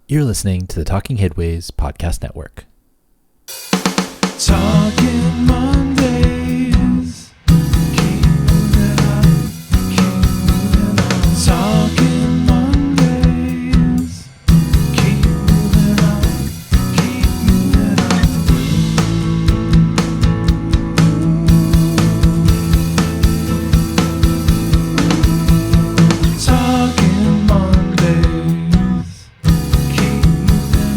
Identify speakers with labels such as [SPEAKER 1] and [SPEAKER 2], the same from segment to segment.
[SPEAKER 1] You're listening to the Talking Headways Podcast Network.
[SPEAKER 2] Talking Mondays. Keep moving on. Keep moving on. Talking Mondays. Keep moving on. Keep moving on. Talking Mondays. Keep moving on. Keep moving on.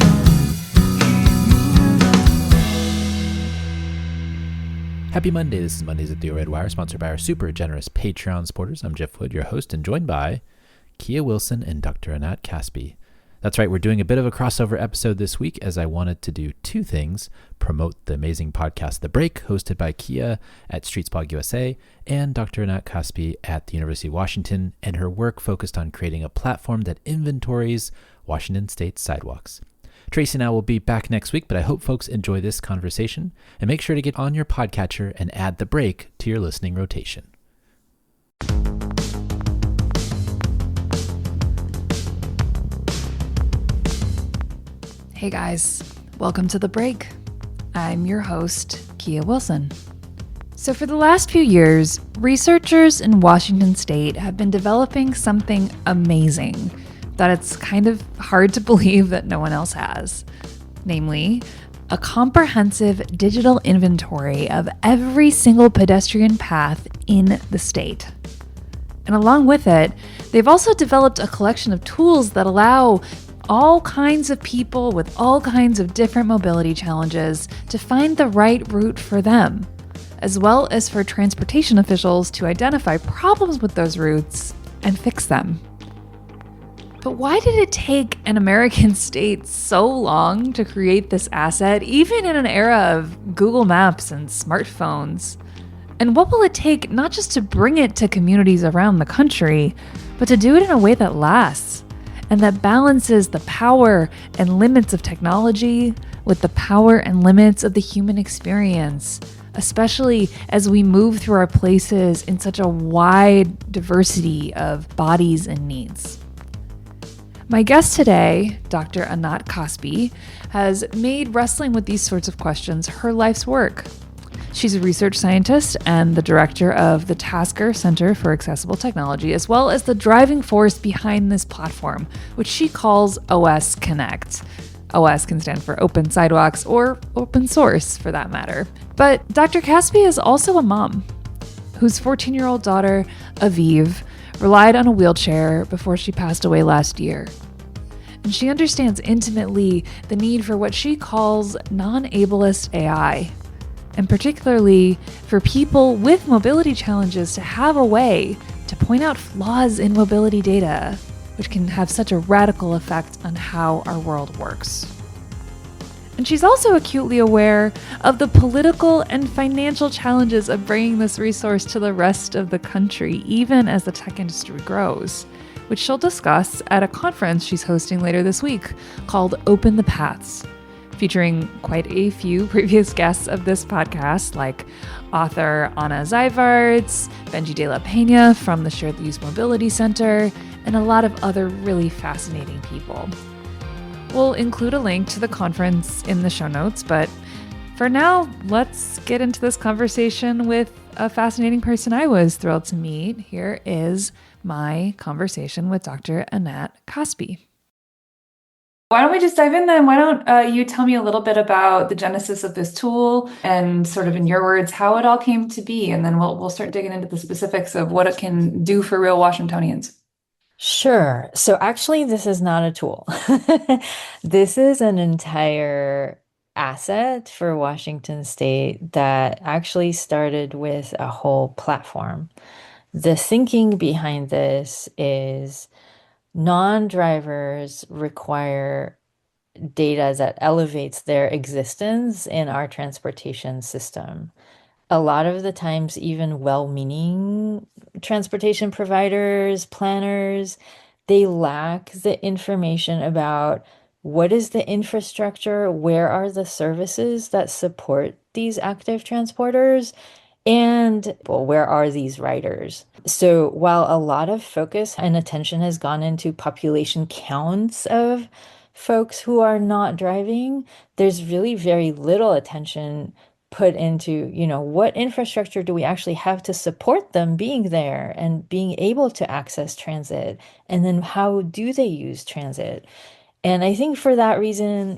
[SPEAKER 1] Happy Monday. This is Mondays at the Red Wire, sponsored by our super generous Patreon supporters. I'm Jeff Wood, your host, and joined by Kea Wilson and Dr. Anat Caspi. That's right, we're doing a bit of a crossover episode this week as I wanted to do two things: promote the amazing podcast The Break, hosted by Kea at Streetsblog USA, and Dr. Anat Caspi at the University of Washington, and her work focused on creating a platform that inventories Washington State's sidewalks. Tracy and I will be back next week, but I hope folks enjoy this conversation, and make sure to get on your podcatcher and add The Break to your listening rotation.
[SPEAKER 3] Hey guys, welcome to The Break. I'm your host, Kea Wilson. So for the last few years, researchers in Washington State have been developing something amazing that it's kind of hard to believe that no one else has. Namely, a comprehensive digital inventory of every single pedestrian path in the state. And along with it, they've also developed a collection of tools that allow all kinds of people with all kinds of different mobility challenges to find the right route for them, as well as for transportation officials to identify problems with those routes and fix them. But why did it take an American state so long to create this asset, even in an era of Google Maps and smartphones? And what will it take not just to bring it to communities around the country, but to do it in a way that lasts and that balances the power and limits of technology with the power and limits of the human experience, especially as we move through our places in such a wide diversity of bodies and needs? My guest today, Dr. Anat Caspi, has made wrestling with these sorts of questions her life's work. She's a research scientist and the director of the Tasker Center for Accessible Technology, as well as the driving force behind this platform, which she calls OS Connect. OS can stand for Open Sidewalks, or open source for that matter. But Dr. Caspi is also a mom whose 14-year-old daughter, Aviv, relied on a wheelchair before she passed away last year. And she understands intimately the need for what she calls non-ableist AI, and particularly for people with mobility challenges to have a way to point out flaws in mobility data, which can have such a radical effect on how our world works. And she's also acutely aware of the political and financial challenges of bringing this resource to the rest of the country, even as the tech industry grows, which she'll discuss at a conference she's hosting later this week called Open the Paths, featuring quite a few previous guests of this podcast, like author Ana Zeivarts, Benji de la Peña from the Shared Use Mobility Center, and a lot of other really fascinating people. We'll include a link to the conference in the show notes, but for now, let's get into this conversation with a fascinating person I was thrilled to meet. Here is my conversation with Dr. Anat Caspi. Why don't we just dive in then? Why don't you tell me a little bit about the genesis of this tool and sort of in your words, how it all came to be, and then we'll start digging into the specifics of what it can do for real Washingtonians.
[SPEAKER 4] Sure. So actually, this is not a tool. This is an entire asset for Washington State that actually started with a whole platform. The thinking behind this is non-drivers require data that elevates their existence in our transportation system. A lot of the times, even well-meaning transportation providers, planners, they lack the information about what is the infrastructure, where are the services that support these active transporters, and well, where are these riders? So while a lot of focus and attention has gone into population counts of folks who are not driving, there's really very little attention put into, what infrastructure do we actually have to support them being there and being able to access transit? And then how do they use transit? And I think for that reason,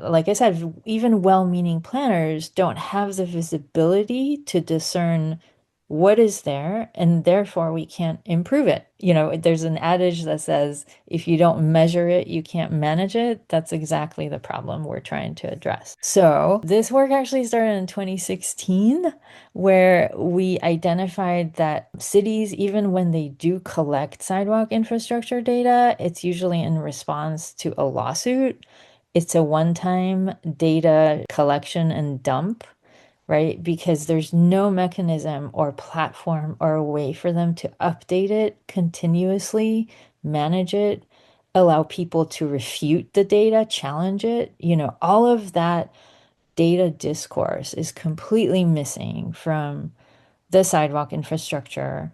[SPEAKER 4] like I said, even well-meaning planners don't have the visibility to discern what is there, and therefore we can't improve it. There's an adage that says, if you don't measure it, you can't manage it. That's exactly the problem we're trying to address. So this work actually started in 2016, where we identified that cities, even when they do collect sidewalk infrastructure data, it's usually in response to a lawsuit. It's a one-time data collection and dump, right? Because there's no mechanism or platform or a way for them to update it continuously, manage it, allow people to refute the data, challenge it. All of that data discourse is completely missing from the sidewalk infrastructure.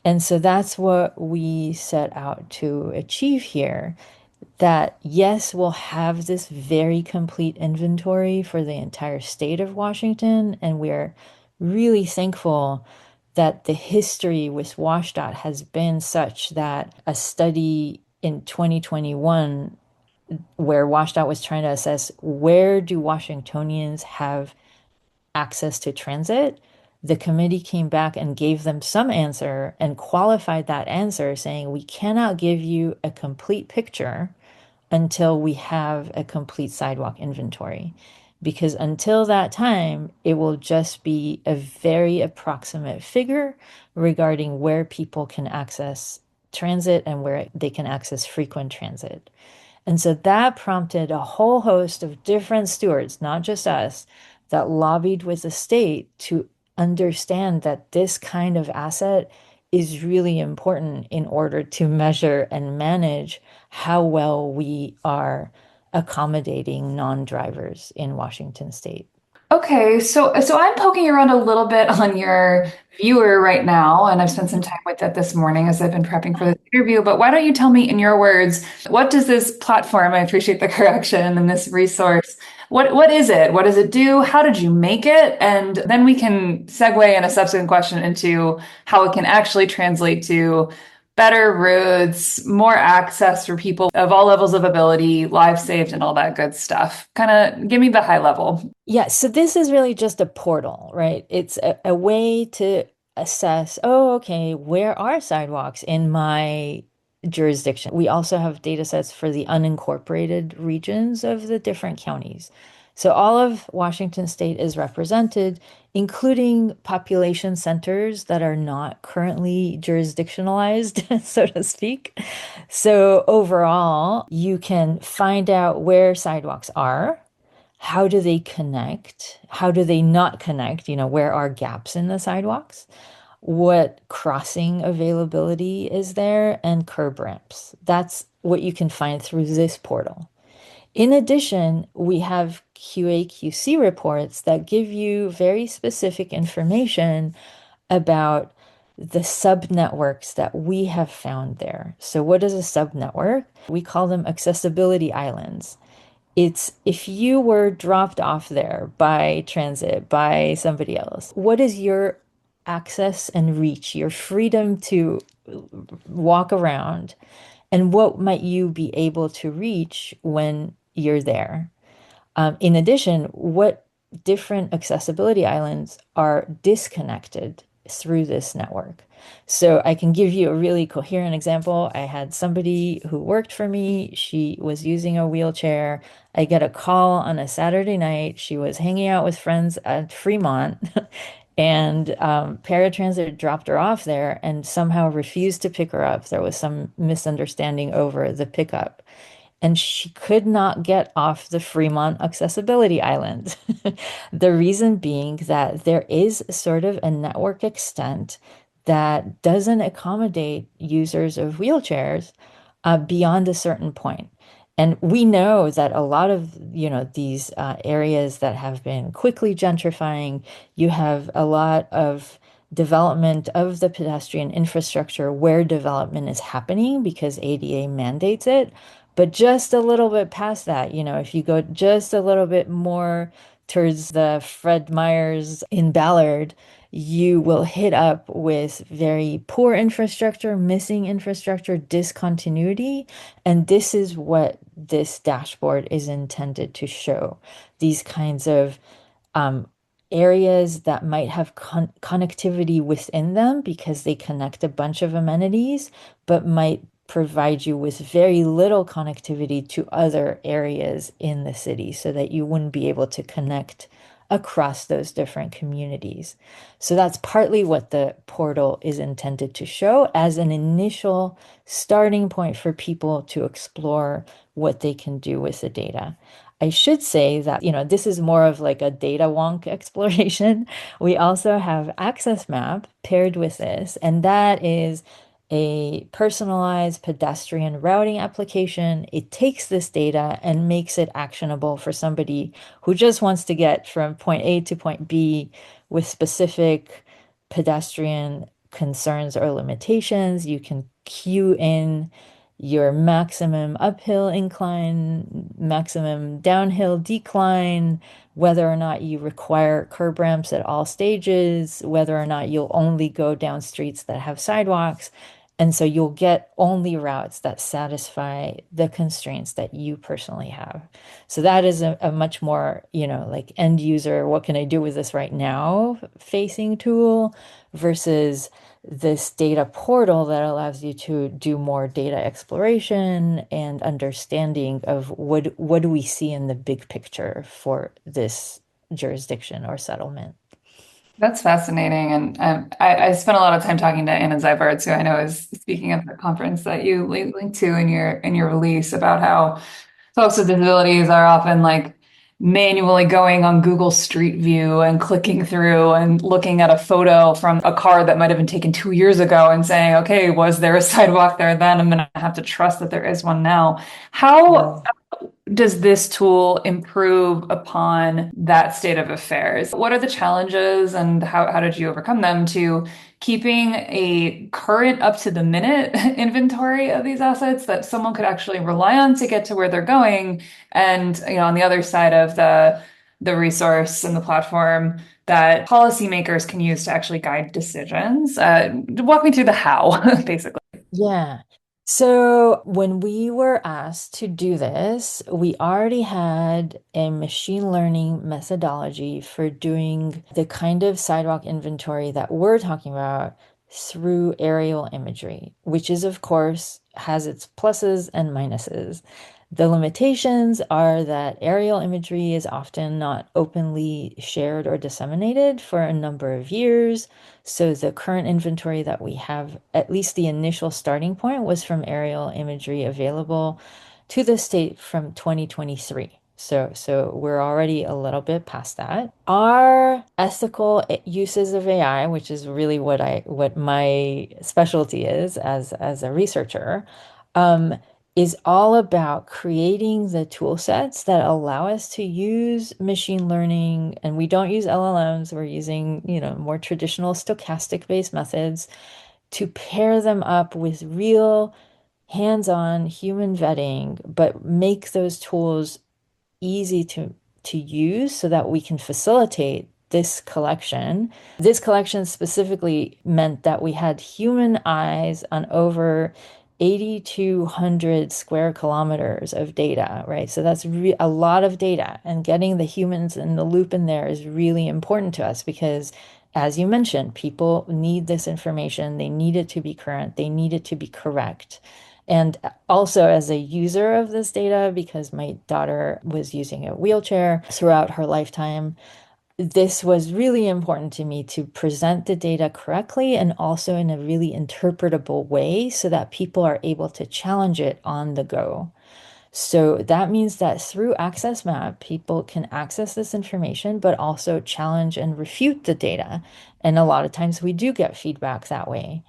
[SPEAKER 4] And so that's what we set out to achieve here, that yes, we'll have this very complete inventory for the entire state of Washington, and we're really thankful that the history with WashDOT has been such that a study in 2021 where WashDOT was trying to assess where do Washingtonians have access to transit, the committee came back and gave them some answer and qualified that answer, saying we cannot give you a complete picture until we have a complete sidewalk inventory. Because until that time, it will just be a very approximate figure regarding where people can access transit and where they can access frequent transit. And so that prompted a whole host of different stewards, not just us, that lobbied with the state to understand that this kind of asset is really important in order to measure and manage how well we are accommodating non-drivers in Washington state.
[SPEAKER 3] Okay, so I'm poking around a little bit on your viewer right now, and I've spent some time with it this morning as I've been prepping for this interview. But why don't you tell me in your words, what does this platform, I appreciate the correction, and this resource, what is it? What does it do? How did you make it? And then we can segue in a subsequent question into how it can actually translate to better roads, more access for people of all levels of ability, lives saved, and all that good stuff. Kind of give me the high level.
[SPEAKER 4] Yeah, so this is really just a portal, right? It's a way to assess, oh, okay, where are sidewalks in my jurisdiction? We also have data sets for the unincorporated regions of the different counties. So all of Washington state is represented, including population centers that are not currently jurisdictionalized, so to speak. So overall, you can find out where sidewalks are. How do they connect? How do they not connect? Where are gaps in the sidewalks? What crossing availability is there? And curb ramps. That's what you can find through this portal. In addition, we have QA/QC reports that give you very specific information about the subnetworks that we have found there. So what is a subnetwork? We call them accessibility islands. It's if you were dropped off there by transit, by somebody else, what is your access and reach, your freedom to walk around, and what might you be able to reach when you're there? In addition, what different accessibility islands are disconnected through this network? So I can give you a really coherent example. I had somebody who worked for me. She was using a wheelchair. I get a call on a Saturday night. She was hanging out with friends at Fremont, and paratransit dropped her off there and somehow refused to pick her up. There was some misunderstanding over the pickup, and she could not get off the Fremont Accessibility Island. The reason being that there is sort of a network extent that doesn't accommodate users of wheelchairs beyond a certain point. And we know that a lot of, these areas that have been quickly gentrifying, you have a lot of development of the pedestrian infrastructure where development is happening because ADA mandates it. But just a little bit past that, if you go just a little bit more towards the Fred Meyers in Ballard, you will hit up with very poor infrastructure, missing infrastructure, discontinuity. And this is what this dashboard is intended to show. These kinds of um, areas that might have connectivity within them because they connect a bunch of amenities, but might provide you with very little connectivity to other areas in the city so that you wouldn't be able to connect across those different communities. So that's partly what the portal is intended to show as an initial starting point for people to explore what they can do with the data. I should say that, this is more of like a data wonk exploration. We also have Access Map paired with this, and that is a personalized pedestrian routing application. It takes this data and makes it actionable for somebody who just wants to get from point A to point B with specific pedestrian concerns or limitations. You can queue in your maximum uphill incline, maximum downhill decline, whether or not you require curb ramps at all stages, whether or not you'll only go down streets that have sidewalks. And so you'll get only routes that satisfy the constraints that you personally have. So that is a much more, like end user, what can I do with this right now facing tool versus this data portal that allows you to do more data exploration and understanding of what do we see in the big picture for this jurisdiction or settlement.
[SPEAKER 5] That's fascinating. And I spent a lot of time talking to Anna Zeibarts, who I know is speaking at the conference that you linked to in your release about how folks with disabilities are often like manually going on Google Street View and clicking through and looking at a photo from a car that might have been taken 2 years ago and saying, okay, was there a sidewalk there then? I'm going to have to trust that there is one now. How does this tool improve upon that state of affairs? What are the challenges and how did you overcome them to keeping a current up to the minute inventory of these assets that someone could actually rely on to get to where they're going? And on the other side of the resource and the platform that policymakers can use to actually guide decisions. Walk me through the how, basically.
[SPEAKER 4] Yeah. So when we were asked to do this, we already had a machine learning methodology for doing the kind of sidewalk inventory that we're talking about through aerial imagery, which is, of course, has its pluses and minuses. The limitations are that aerial imagery is often not openly shared or disseminated for a number of years. So the current inventory that we have, at least the initial starting point, was from aerial imagery available to the state from 2023. So we're already a little bit past that. Our ethical uses of AI, which is really what my specialty is as a researcher, is all about creating the tool sets that allow us to use machine learning. And we don't use LLMs, we're using, more traditional stochastic based methods to pair them up with real hands-on human vetting, but make those tools easy to use so that we can facilitate this collection. This collection specifically meant that we had human eyes on over 8,200 square kilometers of data, right? So that's a lot of data, and getting the humans in the loop in there is really important to us because, as you mentioned, people need this information. They need it to be current. They need it to be correct. And also as a user of this data, because my daughter was using a wheelchair throughout her lifetime, this was really important to me to present the data correctly and also in a really interpretable way so that people are able to challenge it on the go. So that means that through Access Map, people can access this information, but also challenge and refute the data. And a lot of times we do get feedback that way.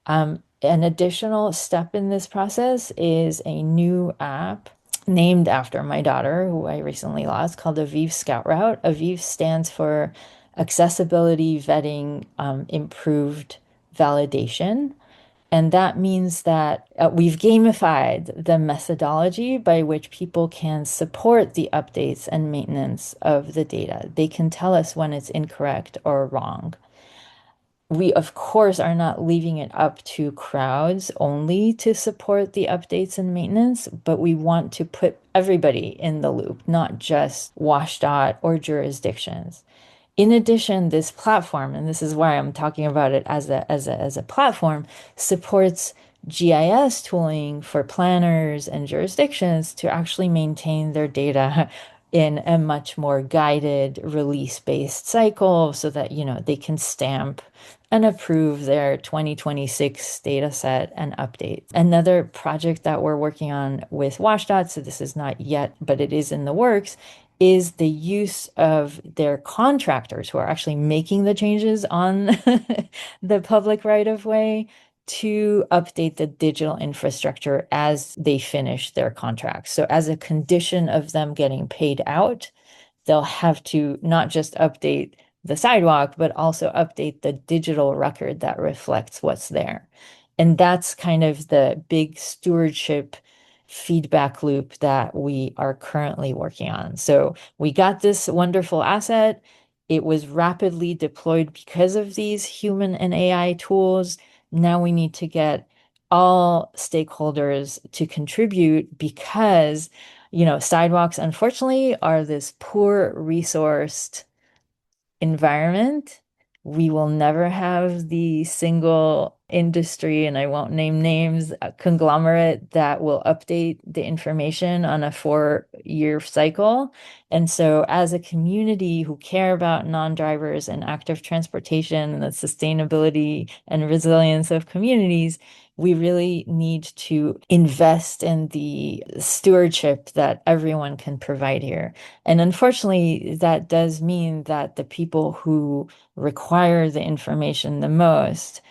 [SPEAKER 4] An additional step in this process is a new app named after my daughter, who I recently lost, called Aviv Scout Route. Aviv stands for Accessibility Vetting Improved Validation. And that means that we've gamified the methodology by which people can support the updates and maintenance of the data. They can tell us when it's incorrect or wrong. We, of course, are not leaving it up to crowds only to support the updates and maintenance, but we want to put everybody in the loop, not just WashDOT or jurisdictions. In addition, this platform, and this is why I'm talking about it as a platform, supports GIS tooling for planners and jurisdictions to actually maintain their data in a much more guided release-based cycle so that, they can stamp and approve their 2026 data set and update. Another project that we're working on with WashDOT, so this is not yet, but it is in the works, is the use of their contractors who are actually making the changes on the public right of way to update the digital infrastructure as they finish their contracts. So as a condition of them getting paid out, they'll have to not just update the sidewalk, but also update the digital record that reflects what's there. And that's kind of the big stewardship feedback loop that we are currently working on. So we got this wonderful asset. It was rapidly deployed because of these human and AI tools. Now we need to get all stakeholders to contribute because, sidewalks, unfortunately, are this poor resourced environment. We will never have the single industry, and I won't name names, a conglomerate that will update the information on a 4-year cycle. And so, as a community who care about non-drivers and active transportation and the sustainability and resilience of communities, we really need to invest in the stewardship that everyone can provide here. And unfortunately, that does mean that the people who require the information the most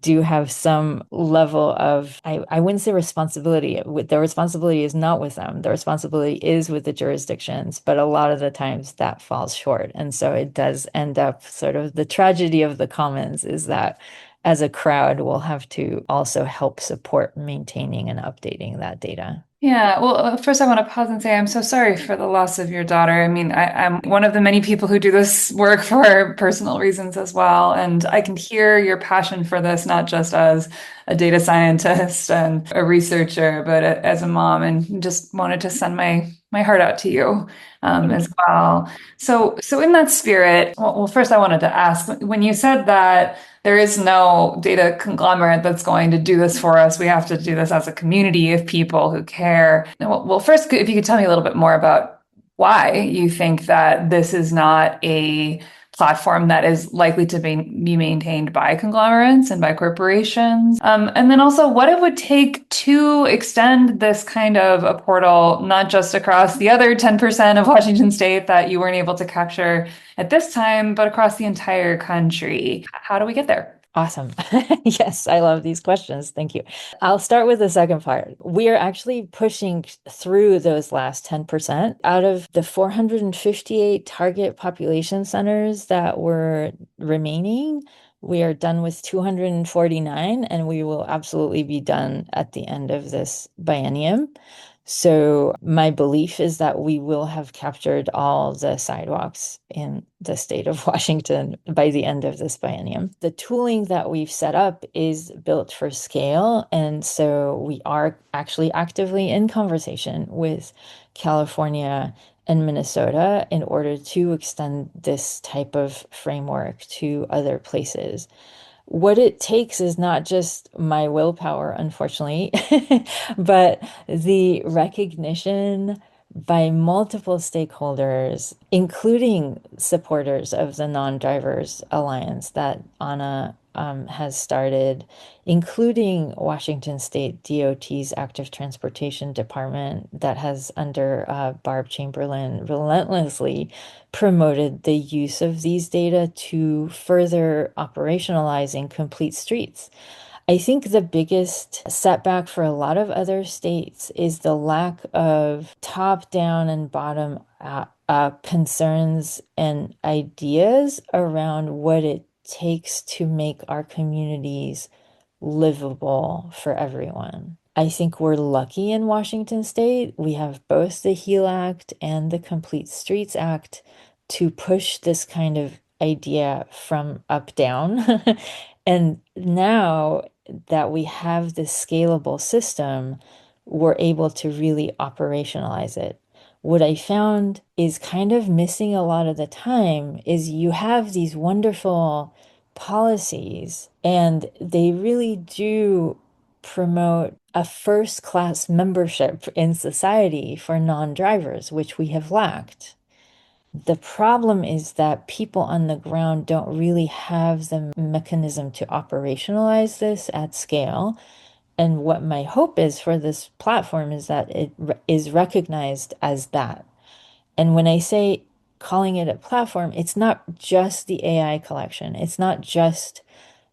[SPEAKER 4] do have some level of, I wouldn't say responsibility. The responsibility is not with them. The responsibility is with the jurisdictions, but a lot of the times that falls short. And so it does end up sort of the tragedy of the commons is that as a crowd, we'll have to also help support maintaining and updating that data.
[SPEAKER 5] Yeah, well, first I want to pause and say I'm so sorry for the loss of your daughter. I mean, I'm one of the many people who do this work for personal reasons as well. And I can hear your passion for this, not just as a data scientist and a researcher, but as a mom, and just wanted to send my heart out to you as well. So in that spirit, well, first I wanted to ask, when you said that there is no data conglomerate that's going to do this for us, we have to do this as a community of people who care. Well, first, if you could tell me a little bit more about why you think that this is not a platform that is likely to be maintained by conglomerates and by corporations. And then also what it would take to extend this kind of a portal, not just across the other 10% of Washington state that you weren't able to capture at this time, but across the entire country. How do we get there?
[SPEAKER 4] Awesome. Yes, I love these questions. Thank you. I'll start with the second part. We are actually pushing through those last 10%. Out of the 458 target population centers that were remaining, we are done with 249, and we will absolutely be done at the end of this biennium. So my belief is that we will have captured all the sidewalks in the state of Washington by the end of this biennium. The tooling that we've set up is built for scale, and so we are actually actively in conversation with California and Minnesota in order to extend this type of framework to other places. What it takes is not just my willpower, unfortunately, but the recognition by multiple stakeholders, including supporters of the Non-Drivers Alliance that Anna has started, including Washington State DOT's Active Transportation Department that has under Barb Chamberlain relentlessly promoted the use of these data to further operationalizing complete streets. I think the biggest setback for a lot of other states is the lack of top-down and bottom-up concerns and ideas around what it takes to make our communities livable for everyone. I think we're lucky in Washington State. We have both the HEAL Act and the Complete Streets Act to push this kind of idea from up down. And now that we have this scalable system, we're able to really operationalize it. What I found is kind of missing a lot of the time is you have these wonderful policies, and they really do promote a first class membership in society for non-drivers, which we have lacked. The problem is that people on the ground don't really have the mechanism to operationalize this at scale. And what my hope is for this platform is that it is recognized as that. And when I say calling it a platform, it's not just the AI collection. It's not just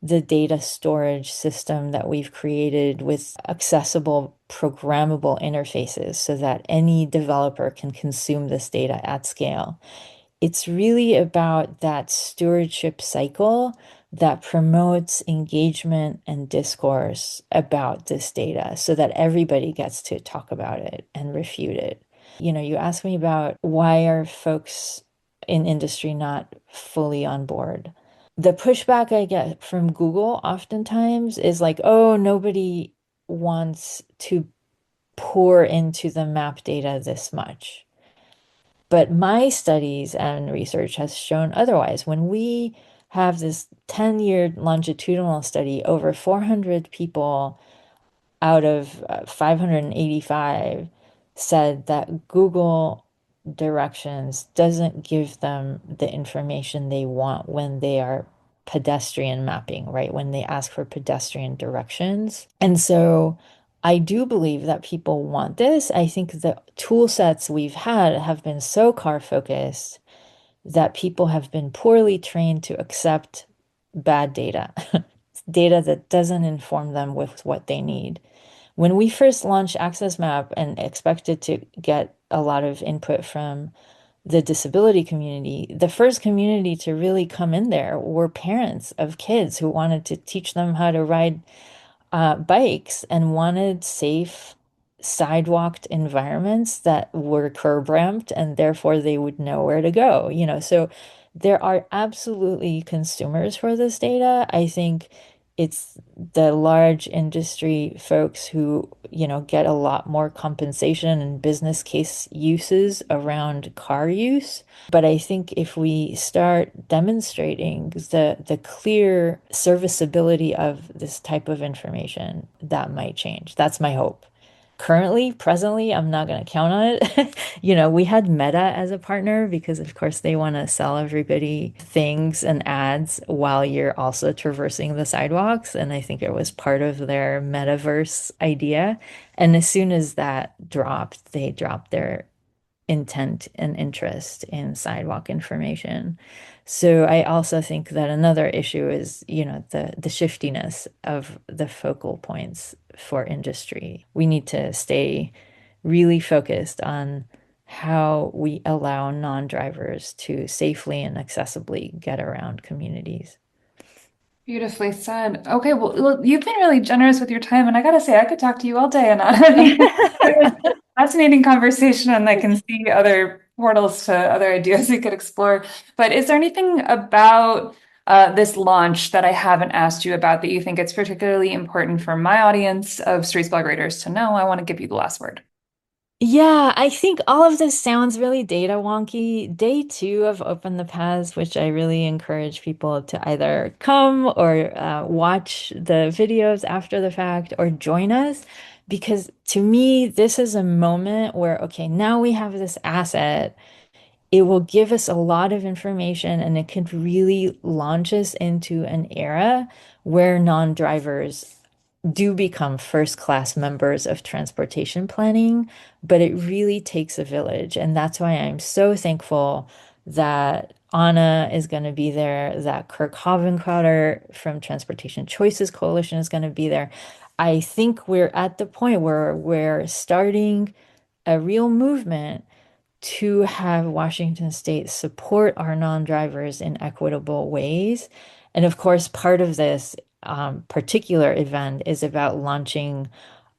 [SPEAKER 4] the data storage system that we've created with accessible programmable interfaces so that any developer can consume this data at scale. It's really about that stewardship cycle that promotes engagement and discourse about this data so that everybody gets to talk about it and refute it. You asked me about why are folks in industry not fully on board. The pushback I get from Google oftentimes is like, oh, nobody wants to pour into the map data this much. But my studies and research has shown otherwise. When we have this 10-year longitudinal study, over 400 people out of 585 said that Google directions doesn't give them the information they want when they are pedestrian mapping, right? When they ask for pedestrian directions. And so I do believe that people want this. I think the tool sets we've had have been so car focused that people have been poorly trained to accept bad data, data that doesn't inform them with what they need. When we first launched Access Map and expected to get a lot of input from the disability community, the first community to really come in there were parents of kids who wanted to teach them how to ride bikes and wanted safe sidewalked environments that were curb ramped and therefore they would know where to go. So there are absolutely consumers for this data. I think it's the large industry folks who, get a lot more compensation and business case uses around car use. But I think if we start demonstrating the clear serviceability of this type of information, that might change. That's my hope. Currently, presently, I'm not going to count on it. We had Meta as a partner because, of course, they want to sell everybody things and ads while you're also traversing the sidewalks. And I think it was part of their metaverse idea. And as soon as that dropped, they dropped their intent and interest in sidewalk information. So I also think that another issue is, the shiftiness of the focal points for industry. We need to stay really focused on how we allow non-drivers to safely and accessibly get around communities.
[SPEAKER 5] Beautifully said. Okay, well, you've been really generous with your time, and I gotta say, I could talk to you all day, and it was a fascinating conversation, and I can see other portals to other ideas we could explore. But is there anything about this launch that I haven't asked you about that you think it's particularly important for my audience of Streetsblog readers to know? I want to give you the last word.
[SPEAKER 4] Yeah, I think all of this sounds really data wonky. Day two of Open the Paths, which I really encourage people to either come or watch the videos after the fact or join us. Because to me, this is a moment where, okay, now we have this asset. It will give us a lot of information and it could really launch us into an era where non-drivers do become first class members of transportation planning, but it really takes a village. And that's why I'm so thankful that Anna is going to be there, that Kirk Havenkrotter from Transportation Choices Coalition is going to be there. I think we're at the point where we're starting a real movement to have Washington State support our non-drivers in equitable ways. And of course, part of this particular event is about launching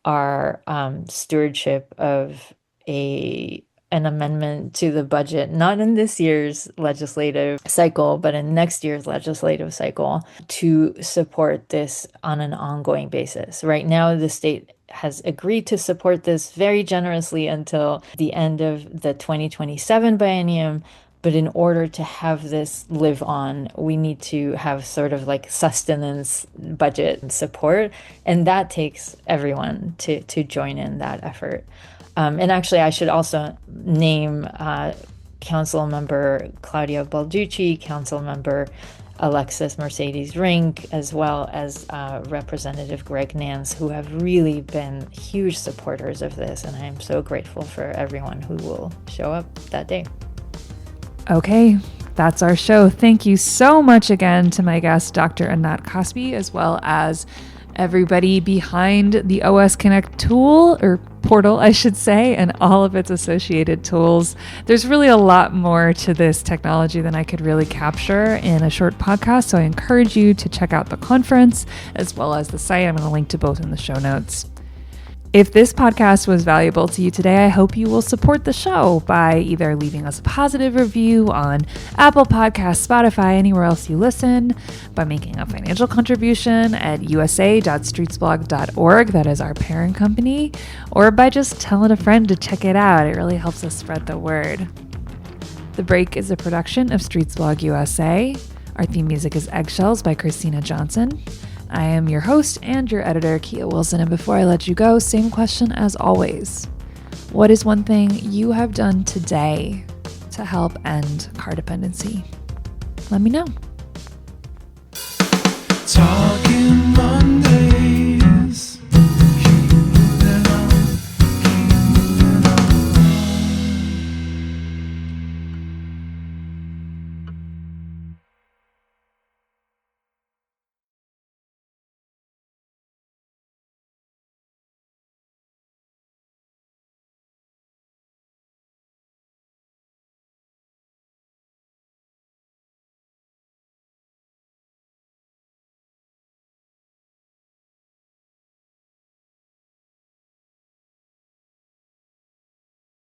[SPEAKER 4] our stewardship of an amendment to the budget, not in this year's legislative cycle, but in next year's legislative cycle, to support this on an ongoing basis. Right now, the state has agreed to support this very generously until the end of the 2027 biennium. But in order to have this live on, we need to have sort of like sustenance budget and support. And that takes everyone to join in that effort. And actually, I should also name Council Member Claudia Balducci, Council Member Alexis Mercedes Rink, as well as Representative Greg Nance, who have really been huge supporters of this. And I am so grateful for everyone who will show up that day.
[SPEAKER 3] Okay, that's our show. Thank you so much again to my guest, Dr. Anat Caspi, as well as everybody behind the OS Connect tool, or portal, I should say, and all of its associated tools. There's really a lot more to this technology than I could really capture in a short podcast, so I encourage you to check out the conference as well as the site. I'm going to link to both in the show notes. If this podcast was valuable to you today, I hope you will support the show by either leaving us a positive review on Apple Podcasts, Spotify, anywhere else you listen, by making a financial contribution at usa.streetsblog.org, that is our parent company, or by just telling a friend to check it out. It really helps us spread the word. The Break is a production of Streetsblog USA. Our theme music is Eggshells by Christina Johnson. I am your host and your editor, Kea Wilson, and before I let you go, same question as always. What is one thing you have done today to help end car dependency? Let me know.
[SPEAKER 2] Talk